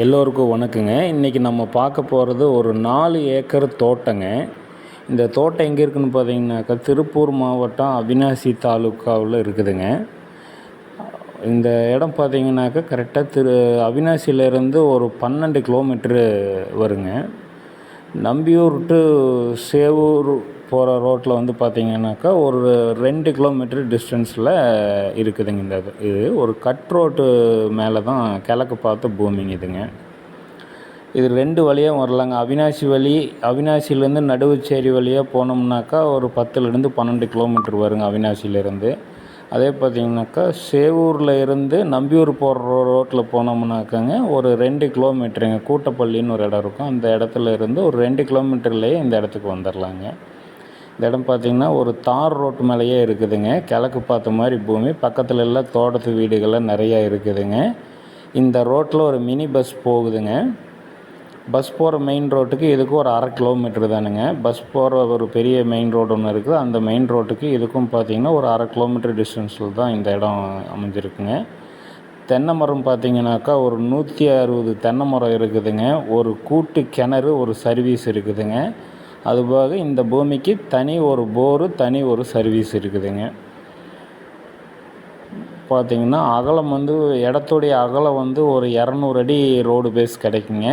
எல்லோருக்கும் வணக்கங்க. இன்றைக்கி நம்ம பார்க்க போகிறது ஒரு 4 ஏக்கர் தோட்டங்க. இந்த தோட்டம் எங்கே இருக்குதுன்னு பார்த்தீங்கன்னாக்கா, திருப்பூர் மாவட்டம் அவிநாசி தாலுக்காவில் இருக்குதுங்க. இந்த இடம் பார்த்தீங்கன்னாக்கா கரெக்டாக அவிநாசியிலேருந்து ஒரு 12 கிலோமீட்ரு வருங்க. நம்பியூர் டு சேவூர் போகிற ரோட்டில் வந்து பார்த்திங்கனாக்கா ஒரு 2 கிலோமீட்டர் டிஸ்டன்ஸில் இருக்குதுங்க. இந்த இது ஒரு கட் ரோட்டு மேலே தான் கிழக்கு பார்த்து பூமிங்க இதுங்க. இது 2 வழியாக வரலாங்க. அவிநாசி வழி, அவிநாசிலேருந்து நடுவுச்சேரி வழியாக போனோம்னாக்கா ஒரு 10லேருந்து 12 கிலோமீட்டர் வருங்க அவிநாசியிலேருந்து. அதே பார்த்திங்கனாக்கா சேவூரில் இருந்து நம்பியூர் போகிற ரோட்டில் போனோம்னாக்காங்க ஒரு 2 கிலோமீட்டருங்க. கூட்டப்பள்ளின்னு ஒரு இடம் இருக்கும். அந்த இடத்துல இருந்து ஒரு 2 கிலோமீட்டர்லேயே இந்த இடத்துக்கு வந்துடலாங்க. இந்த இடம் பார்த்திங்கன்னா ஒரு தார் ரோட்டு மேலேயே இருக்குதுங்க. கிழக்கு பார்த்த மாதிரி பூமி, பக்கத்துல எல்லாம் தோட்டத்து வீடுகள்லாம் நிறையா இருக்குதுங்க. இந்த ரோட்டில் ஒரு மினி பஸ் போகுதுங்க. பஸ் போகிற மெயின் ரோட்டுக்கு இதுக்கும் ஒரு 1/2 கிலோமீட்டர் தானுங்க. பஸ் போகிற ஒரு பெரிய மெயின் ரோடு ஒன்று இருக்குது. அந்த மெயின் ரோட்டுக்கு இதுக்கும் பார்த்திங்கன்னா ஒரு 1/2 கிலோமீட்டர் டிஸ்டன்ஸில் தான் இந்த இடம் அமைஞ்சிருக்குங்க. தென்னை மரம் பார்த்திங்கனாக்கா ஒரு 160 தென்னை மரம் இருக்குதுங்க. ஒரு கூட்டு கிணறு, ஒரு சர்வீஸ் இருக்குதுங்க. அதுபோக இந்த பூமிக்கு தனி ஒரு போரு, தனி ஒரு சர்வீஸ் இருக்குதுங்க. பார்த்திங்கன்னா அகலம் வந்து இடத்துடைய அகலம் வந்து ஒரு 200 அடி ரோடு பேஸ் கிடைக்குங்க.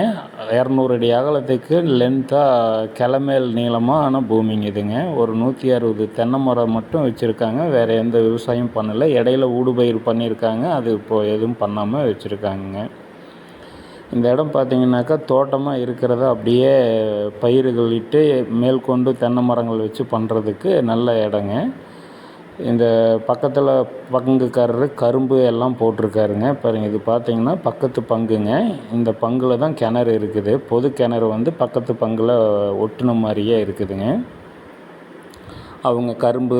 200 அடி அகலத்துக்கு லென்த்தாக கிளமேல் நீளமான பூமிங்க இதுங்க. ஒரு 160 தென்னை மரம் மட்டும் வச்சுருக்காங்க. வேறு எந்த விவசாயம் பண்ணலை. இடையில ஊடுபயிர் பண்ணியிருக்காங்க. அது இப்போது எதுவும் பண்ணாமல் வச்சுருக்காங்க. இந்த இடம் பார்த்திங்கனாக்கா தோட்டமாக இருக்கிறத அப்படியே பயிர்களிட்டு மேற்கொண்டு தென்னை மரங்கள் வச்சு பண்ணுறதுக்கு நல்ல இடங்க. இந்த பக்கத்தில் பங்குக்காரரு கரும்பு எல்லாம் போட்டிருக்காருங்க. பாருங்க, இது பார்த்திங்கன்னா பக்கத்து பங்குங்க. இந்த பங்கில் தான் கிணறு இருக்குது. பொது கிணறு வந்து பக்கத்து பங்கில் ஒட்டுன மாதிரியே இருக்குதுங்க. அவங்க கரும்பு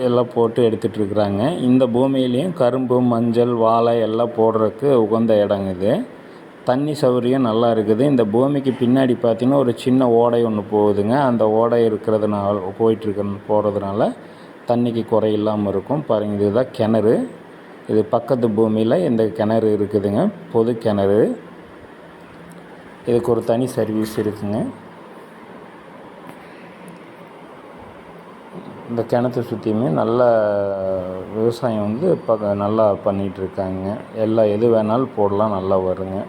எல்லாம் போட்டு எடுத்துகிட்ருக்குறாங்க. இந்த பூமியிலையும் கரும்பு, மஞ்சள், வாழை எல்லாம் போடுறதுக்கு உகந்த இடங்க இது. தண்ணி சௌகரியம் நல்லா இருக்குது. இந்த பூமிக்கு பின்னாடி பார்த்திங்கன்னா ஒரு சின்ன ஓடை ஒன்று போகுதுங்க. அந்த ஓடை இருக்கிறதுனால போகிறதுனால தண்ணிக்கு குறை இல்லாமல் இருக்கும். பாருங்கள், இதுதான் கிணறு. இது பக்கத்து பூமியில் இந்த கிணறு இருக்குதுங்க. பொது கிணறு. இதுக்கு ஒரு தனி சர்வீஸ் இருக்குங்க. இந்த கிணத்தை சுற்றியுமே நல்ல விவசாயம் வந்து இப்போ நல்லா பண்ணிகிட்ருக்காங்க. எது வேணாலும் போடலாம், நல்லா வருங்க.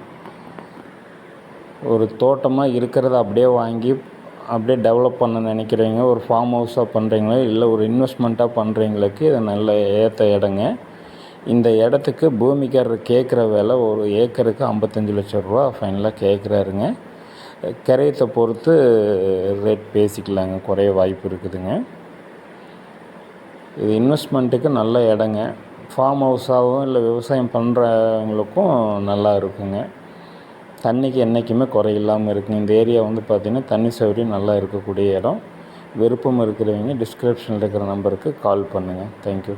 ஒரு தோட்டமாக இருக்கிறத அப்படியே வாங்கி அப்படியே டெவலப் பண்ண நினைக்கிறீங்க, ஒரு ஃபார்ம் ஹவுஸாக பண்ணுறீங்களா, இல்லை ஒரு இன்வெஸ்ட்மெண்ட்டாக பண்ணுறீங்களுக்கு இது நல்ல ஏற்ற இடங்க. இந்த இடத்துக்கு பூமிக்காரர் கேட்குற விலை ஒரு ஏக்கருக்கு 55 லட்சம் ரூபா ஃபைனலாக கேட்குறாருங்க. கிரயத்தை பொறுத்து ரேட் பேசிக்கலாங்க, குறைய வாய்ப்பு இருக்குதுங்க. இது இன்வெஸ்ட்மெண்ட்டுக்கு நல்ல இடங்க. ஃபார்ம் ஹவுஸாகவும் இல்லை விவசாயம் பண்ணுறவங்களுக்கும் நல்லா இருக்குங்க. தண்ணிக்கு என்றைக்குமே குறை இல்லாமல் இருக்குங்க. இந்த ஏரியா வந்து பார்த்திங்கன்னா தண்ணி சௌகரியம் நல்லா இருக்கக்கூடிய இடம். விருப்பம் இருக்கிறவங்க டிஸ்கிரிப்ஷனில் இருக்கிற நம்பருக்கு கால் பண்ணுங்கள். தேங்க்யூ.